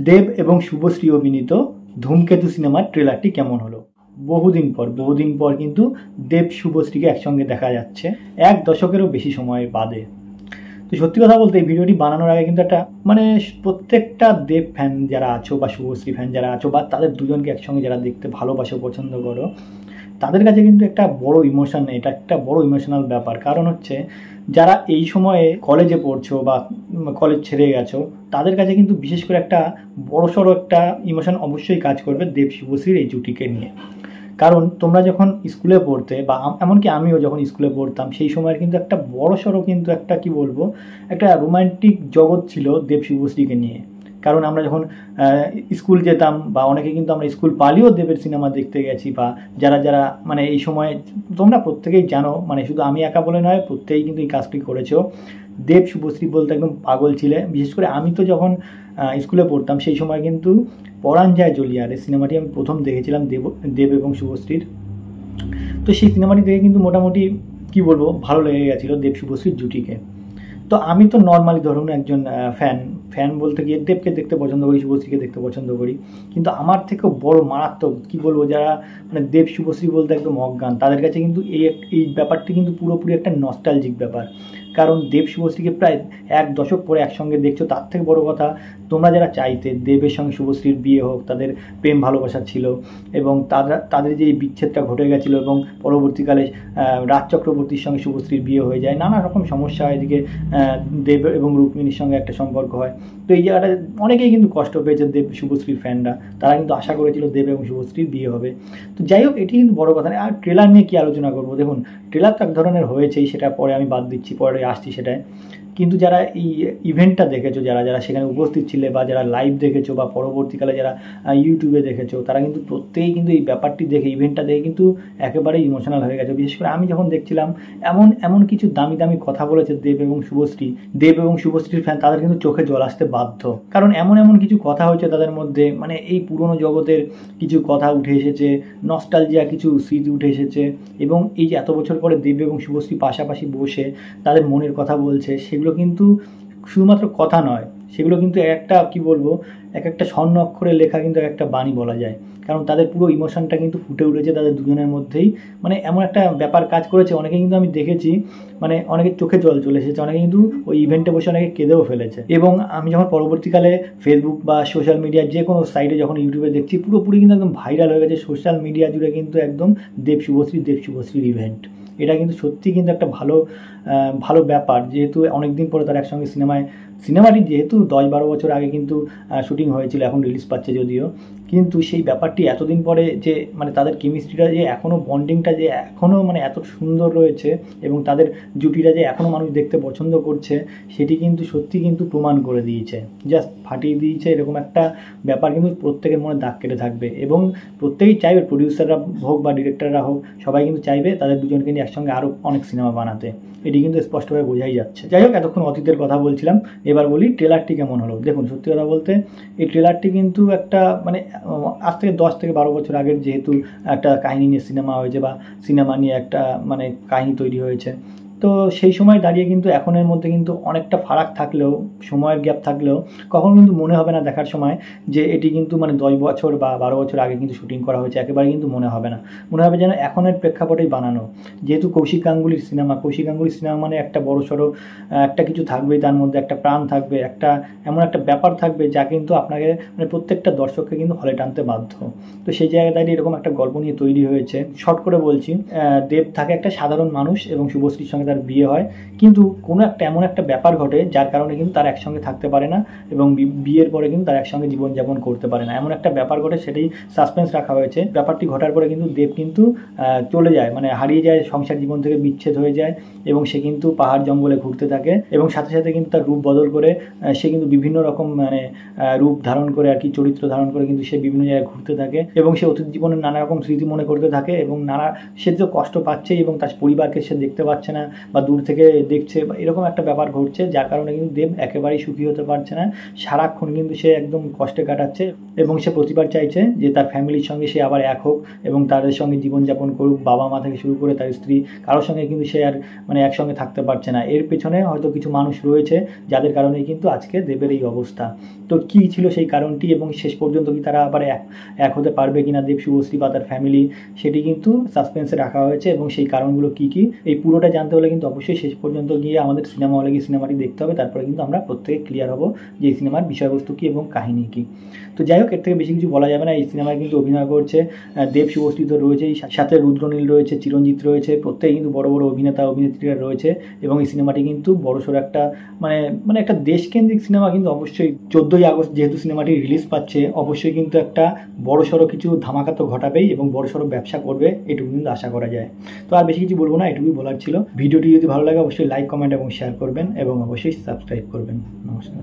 দেব এবং শুভশ্রী অভিনীত ধূমকেতু সিনেমার ট্রেলারটি কেমন হলো? বহুদিন পর কিন্তু দেব শুভশ্রীকে একসঙ্গে দেখা যাচ্ছে 1 দশকেরও বেশি সময় বাদে। তো সত্যি কথা বলতে এই ভিডিওটি বানানোর আগে কিন্তু একটা প্রত্যেকটা দেব ফ্যান যারা আছো বা শুভশ্রী ফ্যান যারা আছো বা তাদের দুজনকে একসঙ্গে যারা দেখতে ভালোবাসো, পছন্দ করো, তাদের কাছে কিন্তু একটা বড় ইমোশন, এটা একটা বড় ইমোশনাল ব্যাপার। কারণ হচ্ছে যারা এই সময়ে কলেজে পড়ছো বা কলেজ ছেড়ে গেছো, তাদের কাছে কিন্তু বিশেষ করে একটা বড়সড় একটা ইমোশন অবশ্যই কাজ করবে দেব শুভশ্রীর এই জুটিকে নিয়ে। কারণ তোমরা যখন স্কুলে পড়তে বা এমনকি আমিও যখন স্কুলে পড়তাম, সেই সময়ের কিন্তু একটা বড়সড় কিন্তু একটা কি বলবো, একটা রোমান্টিক জগৎ ছিল দেব শুভশ্রীকে নিয়ে। কারণ আমরা যখন স্কুল যেতাম বা অনেকে কিন্তু আমরা স্কুল পালিয়েও দেবের সিনেমা দেখতে গেছি, বা যারা যারা এই সময় তোমরা প্রত্যেকেই জানো, শুধু আমি একা বলে নয়, প্রত্যেকেই কিন্তু এই কাজটি করেছো। দেব শুভশ্রী বলতে একদম পাগল ছিলে। বিশেষ করে আমি তো যখন স্কুলে পড়তাম সেই সময় কিন্তু পরাণ যায় জ্বলিয়া রে সিনেমাটি আমি প্রথম দেখেছিলাম দেব এবং শুভশ্রীর। তো সেই সিনেমাটি দেখে কিন্তু মোটামুটি কি বলবো, ভালো লেগে গেছিলো দেব শুভশ্রীর জুটিকে। তো আমি তো নর্মালি ধরুন একজন ফ্যান বলতে গিয়ে দেবকে দেখতে পছন্দ করি, শুভশ্রীকে দেখতে পছন্দ করি। কিন্তু আমার থেকেও বড় মারাত্মক কি বলবো, যারা দেব শুভশ্রী বলতে একদম অজ্ঞান, তাদের কাছে কিন্তু এই ব্যাপারটি কিন্তু পুরোপুরি একটা নস্টালজিক ব্যাপার। কারণ দেব শুভশ্রীকে প্রায় 1 দশক পরে একসঙ্গে দেখছো। তার থেকে বড় কথা, তোমরা যারা চাইতে দেবের সঙ্গে শুভশ্রীর বিয়ে হোক, তাদের প্রেম ভালোবাসা ছিল, এবং তাদের যে বিচ্ছেদটা ঘটে গেছিলো এবং পরবর্তীকালে রাজ চক্রবর্তীর সঙ্গে শুভশ্রীর বিয়ে হয়ে যায়, নানা রকম সমস্যা হয়, এদিকে দেব এবং রুক্মিণীর সঙ্গে একটা সম্পর্ক হয়। তো এই জায়গাটা অনেকেই কিন্তু কষ্ট পেয়েছে দেব শুভশ্রীর ফ্যানরা, তারা কিন্তু আশা করেছিল দেব এবং শুভশ্রীর বিয়ে হবে। তো যাই হোক, এটি কিন্তু বড় কথা না। আর ট্রেলার নিয়ে কী আলোচনা করবো, দেখুন ট্রেলার তো এক ধরনের হয়েছেই, সেটা পরে আমি বাদ দিচ্ছি, পরে আসছি সেটায়। কিন্তু যারা এই ইভেন্টটা দেখেছো, যারা যারা সেখানে উপস্থিত ছিলে বা যারা লাইভ দেখেছো বা পরবর্তীকালে যারা ইউটিউবে দেখেছো, তারা কিন্তু প্রত্যেকেই কিন্তু এই ব্যাপারটি দেখে, ইভেন্টটা দেখে কিন্তু একেবারেই ইমোশনাল হয়ে গেছে। বিশেষ করে আমি যখন দেখছিলাম, এমন কিছু দামি দামি কথা বলেছে দেব এবং শুভশ্রীর ফ্যান, তাদের কিন্তু চোখে জল আসতে বাধ্য। কারণ এমন কিছু কথা হয়েছে তাদের মধ্যে, এই পুরনো জগতের কিছু কথা উঠে এসেছে, নস্টালজিয়া কিছু স্মৃতি উঠে এসেছে, এবং এই যে এত বছর পরে দেব এবং শুভশ্রী পাশাপাশি বসে তাদের মনের কথা বলছে, সেগুলো কিন্তু শুধুমাত্র কথা নয়, সেগুলো কিন্তু একটা কি বলবো, একটা স্বর্ণ অক্ষরে লেখা কিন্তু একটা বাণী বলা যায়। কারণ তাদের পুরো ইমোশনটা কিন্তু ফুটে উঠেছে তাদের দুজনের মধ্যেই। এমন একটা ব্যাপার কাজ করেছে, অনেকে কিন্তু আমি দেখেছি, অনেকের চোখে জল চলে এসেছে, অনেকে কিন্তু ওই ইভেন্টে বসে অনেকে কেঁদেও ফেলেছে। এবং আমি যখন পরবর্তীকালে ফেসবুক বা সোশ্যাল মিডিয়ার যে কোনো সাইটে যখন ইউটিউবে দেখছি, পুরোপুরি কিন্তু একদম ভাইরাল হয়ে গেছে সোশ্যাল মিডিয়া জুড়ে কিন্তু একদম দেব শুভশ্রীর ইভেন্ট। এটা কিন্তু সত্যি কিন্তু একটা ভালো ব্যাপার, যেহেতু অনেকদিন পরে তারা একসঙ্গে সিনেমাটি যেহেতু 10-12 বছর আগে কিন্তু শুটিং হয়েছিল, এখন রিলিজ পাচ্ছে যদিও, কিন্তু সেই ব্যাপারটি এতদিন পরে যে তাদের কেমিস্ট্রিটা যে এখনও, বন্ডিংটা যে এখনও এত সুন্দর রয়েছে, এবং তাদের জুটিটা যে এখনও মানুষ দেখতে পছন্দ করছে, সেটি কিন্তু সত্যি কিন্তু প্রমাণ করে দিয়েছে, জাস্ট ফাটিয়ে দিয়েছে। এরকম একটা ব্যাপার কিন্তু প্রত্যেকের মনে দাগ কেটে থাকবে, এবং প্রত্যেকেই চাইবে, প্রডিউসাররা হোক বা ডিরেক্টররা হোক, সবাই কিন্তু চাইবে তাদের দুজনকে নিয়ে একসঙ্গে আরও অনেক সিনেমা বানাতে। এটি কিন্তু স্পষ্টভাবে বোঝাই যাচ্ছে। যাই হোক, এতক্ষণ অতীতের কথা বলছিলাম, এবার বলি ট্রেলারটি কেমন হলো। দেখুন সত্যি কথা বলতে এই ট্রেলারটি কিন্তু একটা আজ থেকে 10-12 বছর আগের যেহেতু একটা কাহিনী নিয়ে সিনেমা হয়েছে, বা সিনেমা নিয়ে একটা কাহিনী তৈরি হয়েছে, তো সেই সময় দাঁড়িয়ে কিন্তু এখনের মধ্যে কিন্তু অনেকটা ফারাক থাকলেও, সময়ের গ্যাপ থাকলেও, কখনো কিন্তু মনে হবে না দেখার সময় যে এটি কিন্তু 10 বছর বা 12 বছর আগে কিন্তু শুটিং করা হয়েছে, একেবারে কিন্তু মনে হবে না। মনে হবে যেন এখনের প্রেক্ষাপটেই বানানো। যেহেতু কৌশিক গাঙ্গুলির সিনেমা একটা বড়সড় একটা কিছু থাকবেই, তার মধ্যে একটা প্রাণ থাকবে, এমন একটা ব্যাপার থাকবে যা কিন্তু আপনাকে প্রত্যেকটা দর্শককে কিন্তু হলে টানতে বাধ্য। তো সেই জায়গায় দাঁড়িয়ে এরকম একটা গল্প নিয়ে তৈরি হয়েছে। শর্ট করে বলছি, দেব থাকে একটা সাধারণ মানুষ এবং শুভশ্রীর সঙ্গে তার বিয়ে হয়, কিন্তু কোনো একটা এমন একটা ব্যাপার ঘটে যার কারণে কিন্তু তারা একসঙ্গে থাকতে পারে না, এবং বিয়ের পরে কিন্তু তারা একসঙ্গে জীবনযাপন করতে পারে না। এমন একটা ব্যাপার ঘটে, সেটাই সাসপেন্স রাখা হয়েছে। ব্যাপারটি ঘটার পরে কিন্তু দেব কিন্তু চলে যায়, হারিয়ে যায়, সংসার জীবন থেকে বিচ্ছেদ হয়ে যায়, এবং সে কিন্তু পাহাড় জঙ্গলে ঘুরতে থাকে, এবং সাথে সাথে কিন্তু তার রূপ বদল করে সে কিন্তু বিভিন্ন রকম রূপ ধারণ করে আর কি, চরিত্র ধারণ করে কিন্তু সে বিভিন্ন জায়গায় ঘুরতে থাকে, এবং সে অতীত জীবনের নানা রকম স্মৃতি মনে করতে থাকে, এবং সে তো কষ্ট পাচ্ছেই, এবং তার পরিবারকে সে দেখতে পাচ্ছে না, বা দূর থেকে দেখছে, বা এরকম একটা ব্যাপার ঘটছে, যার কারণে কিন্তু দেব একেবারেই সুখী হতে পারছে না। সারাক্ষণ কিন্তু সে একদম কষ্টে কাটাচ্ছে এবং সে প্রতিবার চাইছে যে তার ফ্যামিলির সঙ্গে সে আবার এক হোক এবং তাদের সঙ্গে জীবনযাপন করুক। বাবা মা থেকে শুরু করে তার স্ত্রী, কারোর সঙ্গে কিন্তু সে আর একসঙ্গে থাকতে পারছে না। এর পেছনে হয়তো কিছু মানুষ রয়েছে যাদের কারণেই কিন্তু আজকে দেবের এই অবস্থা। তো কী ছিল সেই কারণটি এবং শেষ পর্যন্ত কি তারা আবার এক হতে পারবে কিনা দেব শুভশ্রী বা তার ফ্যামিলি, সেটি কিন্তু সাসপেন্সে রাখা হয়েছে। এবং সেই কারণগুলো কী কী, এই পুরোটা জানতে হলে কিন্তু অবশ্যই শেষ পর্যন্ত গিয়ে আমাদের সিনেমা হলে গিয়ে সিনেমাটি দেখতে হবে। তারপরে কিন্তু আমরা প্রত্যেকে ক্লিয়ার হব যে এই সিনেমার বিষয়বস্তু কী এবং কাহিনী কী। তো যাই হোক, এর থেকে বেশি কিছু বলা যাবে না। এই সিনেমায় কিন্তু অভিনয় করছে দেব শুভশ্রী তো রয়েছেই, সাথে রুদ্রনীল রয়েছে, চিরঞ্জিত রয়েছে, প্রত্যেকে কিন্তু বড় বড় অভিনেতা অভিনেত্রীরা রয়েছে। এবং এই সিনেমাটি কিন্তু বড়সড় একটা একটা দেশকেন্দ্রিক সিনেমা। কিন্তু অবশ্যই 14ই আগস্ট যেহেতু সিনেমাটি রিলিজ পাচ্ছে, অবশ্যই কিন্তু একটা বড়সড় কিছু ধামাকা তো ঘটাবেই এবং বড়সড় ব্যবসা করবে, এটুকু কিন্তু আশা করা যায়। তো আর বেশি কিছু বলবো না, এটুকুই বলার ছিল। ভিডিওটি যদি ভালো লাগে অবশ্যই লাইক, কমেন্ট এবং শেয়ার করবেন এবং অবশ্যই সাবস্ক্রাইব করবেন। নমস্কার।